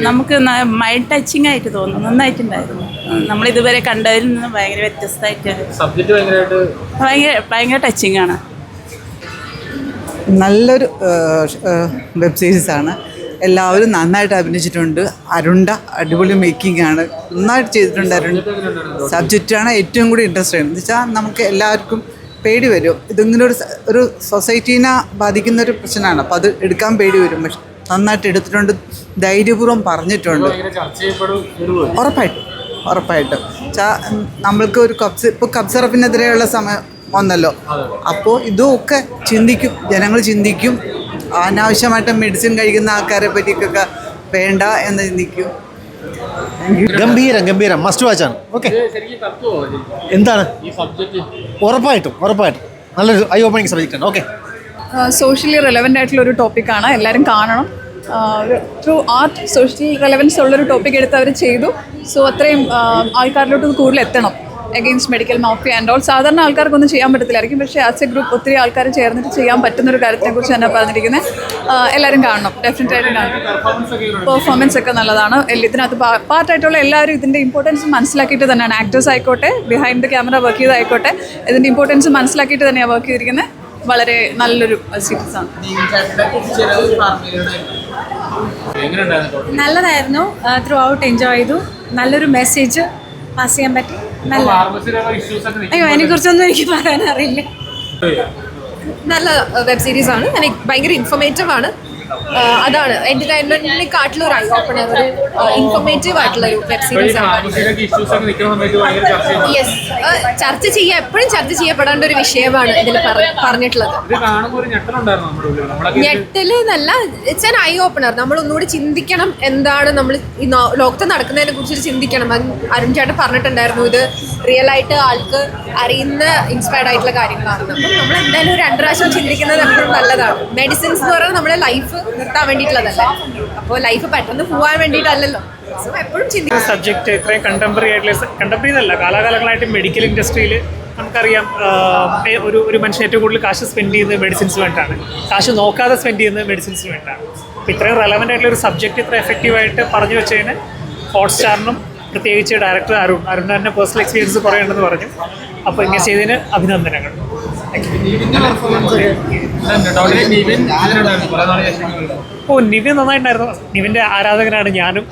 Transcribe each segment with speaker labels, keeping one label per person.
Speaker 1: നമുക്ക് mind touching ആയിട്ട് തോന്നുന്നു, നന്നായിട്ടുണ്ടായിരുന്നു. നമ്മൾ ഇതുവരെ കണ്ടതിൽ നിന്ന് ഭയങ്കര വ്യത്യസ്തമായിട്ട് ഭയങ്കര ടച്ചിങ് ആണ്.
Speaker 2: നല്ലൊരു വെബ് സീരീസാണ്. എല്ലാവരും നന്നായിട്ട് അഭിനയിച്ചിട്ടുണ്ട്. അരുണ്ട അടിപൊളി മേക്കിംഗ് ആണ്, നന്നായിട്ട് ചെയ്തിട്ടുണ്ട്. അരുൺ സബ്ജക്റ്റാണ് ഏറ്റവും കൂടി ഇൻട്രസ്റ്റ് എന്ന് വെച്ചാൽ നമുക്ക് എല്ലാവർക്കും പേടി വരും. ഇതിങ്ങനെ ഒരു സൊസൈറ്റീനെ ബാധിക്കുന്നൊരു പ്രശ്നമാണ്. അപ്പോൾ അത് എടുക്കാൻ പേടി വരും. പക്ഷെ നന്നായിട്ട് എടുത്തിട്ടുണ്ട്, ധൈര്യപൂർവ്വം പറഞ്ഞിട്ടുണ്ട്. ഉറപ്പായിട്ടും നമ്മൾക്ക് ഒരു ഇപ്പോൾ കപ്പ് സിറപ്പിനെതിരെയുള്ള സമയം വന്നല്ലോ. അപ്പോൾ ഇതുമൊക്കെ ജനങ്ങൾ ചിന്തിക്കും. അനാവശ്യമായിട്ട് മെഡിസിൻ കഴിക്കുന്ന ആൾക്കാരെ പറ്റിയൊക്കെ വേണ്ട എന്ന് ചിന്തിക്കും.
Speaker 3: ഗംഭീരം മസ്റ്റ് വാച്ചാണ്. ഓക്കെ, എന്താണ് ഉറപ്പായിട്ടും നല്ലൊരു ഐ ഓപ്പണിംഗ് സബ്ജക്റ്റാണ്. ഓക്കെ,
Speaker 4: സോഷ്യലി റെലവൻ്റ് ആയിട്ടുള്ള ഒരു ടോപ്പിക്കാണ്, എല്ലാവരും കാണണം. ത്രൂ ആർട്ട് സോഷ്യൽ റെലവൻസ് ഉള്ളൊരു ടോപ്പിക് എടുത്ത് അവർ ചെയ്തു. സോ അത്രയും ആൾക്കാരിലോട്ട് കൂടുതൽ എത്തണം. Against medical mafia and all. സാധാരണ ആൾക്കാർക്കൊന്നും ചെയ്യാൻ പറ്റത്തില്ലായിരിക്കും, പക്ഷേ ആസ് എ ഗ്രൂപ്പ് ഒത്തിരി ആൾക്കാർ ചേർന്നിട്ട് ചെയ്യാൻ പറ്റുന്നൊരു കാര്യത്തെക്കുറിച്ച് തന്നെ പറഞ്ഞിരിക്കുന്നത്. എല്ലാവരും കാണണം, ഡെഫിനറ്റായിട്ടും കാണണം. പെർഫോമൻസ് ഒക്കെ നല്ലതാണ്. ഇതിനകത്ത് പാർട്ടായിട്ടുള്ള എല്ലാവരും ഇതിൻ്റെ ഇമ്പോർട്ടൻസ് മനസ്സിലാക്കിയിട്ട് തന്നെയാണ്, ആക്ടേഴ്സ് ആയിക്കോട്ടെ, ബിഹൈൻഡ് ദ ക്യാമറ വർക്ക് ചെയ്തായിക്കോട്ടെ, ഇതിൻ്റെ ഇമ്പോർട്ടൻസ് മനസ്സിലാക്കിയിട്ട് തന്നെയാണ് വർക്ക് ചെയ്തിരിക്കുന്നത്. വളരെ നല്ലൊരു സീരീസാണ്.
Speaker 5: നല്ലതായിരുന്നു. ത്രൂ ഔട്ട് എൻജോയ് ചെയ്തു. നല്ലൊരു മെസ്സേജ് പാസ് ചെയ്യാൻ പറ്റി. നല്ല അയ്യോ, അതിനെക്കുറിച്ചൊന്നും എനിക്ക് പറയാൻ അറിയില്ല.
Speaker 6: നല്ല വെബ് സീരീസാണ്. ഭയങ്കര ഇൻഫോർമേറ്റീവ് ആണ്. അതാണ് എന്റർടൈൻമെന്റിനെക്കാട്ടിലും ഒരു ഐ ഓപ്പണർ, ഒരു ഇൻഫോർമേറ്റീവ് ആയിട്ടുള്ള ഒരു വെബ് സീരീസ് ആണ്. യെസ്, എപ്പോഴും ചർച്ച ചെയ്യപ്പെടേണ്ട ഒരു വിഷയമാണ് ഇതിൽ പറഞ്ഞിട്ടുള്ളത്. ഞെട്ടല് എന്നല്ല, ഇറ്റ്സ് ആൻ ഐ ഓപ്പണർ. നമ്മൾ ഒന്നുകൂടി ചിന്തിക്കണം, എന്താണ് നമ്മൾ ഈ ലോകത്ത് നടക്കുന്നതിനെ കുറിച്ച് ചിന്തിക്കണം. അരുൺ ചേട്ടൻ പറഞ്ഞിട്ടുണ്ടായിരുന്നു, ഇത് റിയൽ ആയിട്ട് ആൾക്ക് അറിയുന്ന ഇൻസ്പയർഡ് ആയിട്ടുള്ള കാര്യങ്ങളാണ്. അപ്പം നമ്മൾ എന്തായാലും ഒരു 2 പ്രാവശ്യം ചിന്തിക്കുന്നത് എപ്പോഴും നല്ലതാണ്. മെഡിസിൻസ് എന്ന് പറയുന്നത് നമ്മുടെ ലൈഫ് നിർത്താൻ വേണ്ടിയിട്ടുള്ളതല്ല, അപ്പോൾ ലൈഫ് പെട്ടെന്ന് പോകാൻ വേണ്ടിയിട്ടല്ലല്ലോ. സോ എപ്പോഴും ചിന്തിക്കും.
Speaker 7: സബ്ജക്റ്റ് ഇത്രയും കണ്ടംപററി എന്നല്ല, കാലാകാലങ്ങളായിട്ട് മെഡിക്കൽ ഇൻഡസ്ട്രിയിൽ നമുക്കറിയാം ഒരു മനുഷ്യൻ ഏറ്റവും കൂടുതൽ കാശ് സ്പെൻഡ് ചെയ്യുന്നത് മെഡിസിൻസ് വേണ്ടിയിട്ടാണ്, കാശ് നോക്കാതെ സ്പെൻഡ് ചെയ്യുന്നത് മെഡിസിൻസ് വേണ്ടിയിട്ടാണ്. അപ്പോൾ ഇത്രയും റെലവൻ്റ് ആയിട്ടുള്ള ഒരു സബ്ജക്റ്റ് ഇത്ര എഫക്റ്റീവായിട്ട് പറഞ്ഞു വെച്ചതിന് ഹോട്ട്സ്റ്റാറിനും പ്രത്യേകിച്ച് ഡയറക്ടർ അരുൺ തന്നെ പേഴ്സണൽ എക്സ്പീരിയൻസ് കുറേ ഉണ്ടെന്ന് പറഞ്ഞു. അപ്പോൾ ഇങ്ങനെ ചെയ്തതിന് അഭിനന്ദനങ്ങൾ. നിവിൻ നന്നായിട്ടുണ്ടായിരുന്നു. നിവിൻ്റെ ആരാധകനാണ് ഞാനും.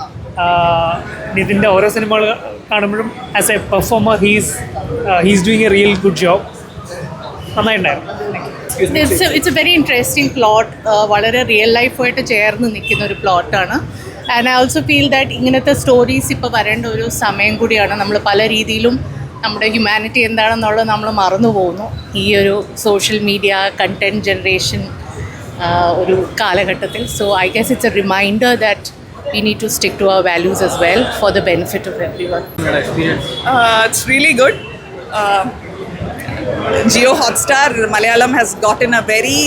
Speaker 7: നിവിൻ്റെ ഓരോ സിനിമകൾ കാണുമ്പോഴും as a performer he's doing a real good job. നന്നായിട്ടുണ്ടായിരുന്നു.
Speaker 8: It's a very interesting plot. വളരെ റിയൽ ലൈഫായിട്ട് ചേർന്ന് നിൽക്കുന്ന ഒരു പ്ലോട്ടാണ്. And I also feel that ഇങ്ങനത്തെ സ്റ്റോറീസ് ഇപ്പോൾ വരേണ്ട ഒരു സമയം കൂടിയാണ്. നമ്മൾ പല രീതിയിലും നമ്മുടെ ഹ്യൂമാനിറ്റി എന്താണെന്നുള്ളത് നമ്മൾ മറന്നു പോകുന്നു ഈ ഒരു സോഷ്യൽ മീഡിയ കണ്ടൻറ് ജനറേഷൻ ഒരു കാലഘട്ടത്തിൽ. So I guess it's a reminder that we need to stick to our values as well for the benefit of everyone.
Speaker 4: It's really good. Jio Hotstar Malayalam has gotten a very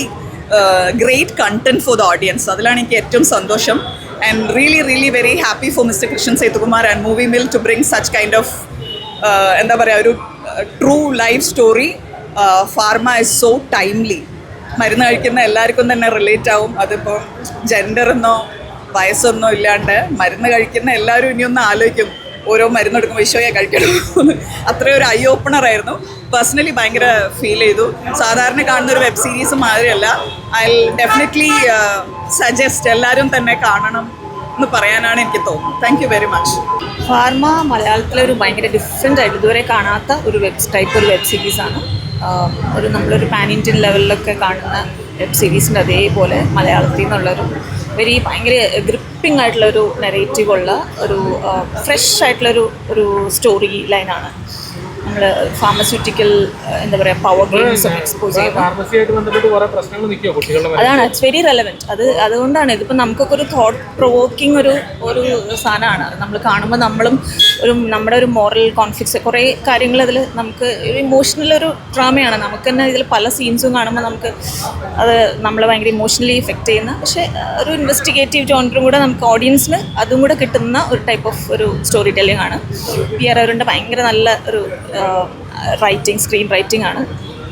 Speaker 4: great content for the audience. Adilana എനിക്ക് ഏറ്റവും സന്തോഷം. And really very happy for Mr. Krishnan Sethukumar and Movie Mill to bring such kind of എന്താ പറയുക, ഒരു true life story. Pharma is so timely. മരുന്ന് കഴിക്കുന്ന എല്ലാവർക്കും തന്നെ റിലേറ്റ് ആവും. അതിപ്പോൾ ജെൻഡറെന്നോ വയസ്സൊന്നും ഇല്ലാണ്ട് മരുന്ന് കഴിക്കുന്ന എല്ലാവരും ഇനിയൊന്ന് ആലോചിക്കും, ഓരോ മരുന്ന് എടുക്കുമ്പോൾ ഈശോയെ കഴിക്കണമെന്ന്. അത്രയും ഒരു ഐ ഓപ്പണർ ആയിരുന്നു. പേഴ്സണലി ഭയങ്കര ഫീൽ ചെയ്തു. സാധാരണ കാണുന്ന ഒരു വെബ് സീരീസ് മാതിരിയല്ല. ഐ ഡെഫിനറ്റ്ലി സജസ്റ്റ് എല്ലാവരും തന്നെ കാണണം എന്ന് പറയാനാണ് എനിക്ക് തോന്നുന്നത്. Thank you very much.
Speaker 1: Pharma മലയാളത്തിലെ ഒരു ഭയങ്കര ഡിഫറെൻ്റ് ആയിട്ട് ഇതുവരെ കാണാത്ത ഒരു വെബ് സീരീസാണ്. നമ്മളൊരു പാൻ ഇന്ത്യൻ ലെവലിലൊക്കെ കാണുന്ന വെബ് സീരീസിൻ്റെ അതേപോലെ മലയാളത്തിൽ നിന്നുള്ളൊരു ഭയങ്കര ഗ്രിപ്പിംഗ് ആയിട്ടുള്ളൊരു നെറേറ്റീവുള്ള ഒരു ഫ്രഷ് ആയിട്ടുള്ളൊരു സ്റ്റോറി ലൈനാണ്. നമ്മൾ ഫാർമസ്യൂട്ടിക്കൽ എന്താ പറയുക പവർ ഗെയിംസ് എക്സ്പോസ് ചെയ്യുന്നത്. അതാണ് ഇറ്റ്സ് വെരി റെലവൻറ്റ്. അതുകൊണ്ടാണ് ഇതിപ്പോൾ നമുക്കൊക്കെ ഒരു തോട്ട് പ്രൊവോക്കിംഗ് ഒരു സാധനമാണ്. നമ്മൾ കാണുമ്പോൾ നമ്മുടെ ഒരു മോറൽ കോൺഫ്ലിക്ട്സ് കുറേ കാര്യങ്ങൾ അതിൽ നമുക്ക് ഒരു ഇമോഷണൽ ഒരു ഡ്രാമയാണ്. നമുക്ക് തന്നെ ഇതിൽ പല സീൻസും കാണുമ്പോൾ നമുക്ക് അത് നമ്മളെ ഭയങ്കര ഇമോഷണലി ഇഫക്റ്റ് ചെയ്യുന്ന, പക്ഷേ ഒരു ഇൻവെസ്റ്റിഗേറ്റീവ് ജോണറും കൂടെ നമുക്ക് ഓഡിയൻസിന് അതും കൂടെ കിട്ടുന്ന ഒരു ടൈപ്പ് ഓഫ് ഒരു സ്റ്റോറി ടെല്ലിംഗ് ആണ്. പി ആർ അരുണിൻ്റെ ഭയങ്കര നല്ല ഒരു സ്ക്രീൻ റൈറ്റിംഗ് ആണ്.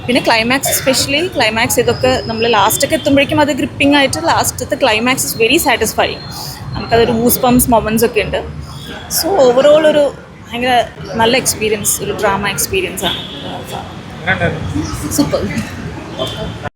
Speaker 1: പിന്നെ ക്ലൈമാക്സ് എസ്പെഷ്യലി ക്ലൈമാക്സ് ഇതൊക്കെ നമ്മൾ ലാസ്റ്റൊക്കെ എത്തുമ്പോഴേക്കും അത് ഗ്രിപ്പിംഗ് ആയിട്ട് ലാസ്റ്റത്തെ ക്ലൈമാക്സ് ഇസ് വെരി സാറ്റിസ്ഫൈങ്. നമുക്കതൊരു ഗൂസ് പംസ് മൊമെൻറ്റ്സ് ഒക്കെ ഉണ്ട്. സോ ഓവറോൾ ഒരു ഭയങ്കര നല്ല എക്സ്പീരിയൻസ്, ഒരു ഡ്രാമ എക്സ്പീരിയൻസ് ആണ്. സൂപ്പർ.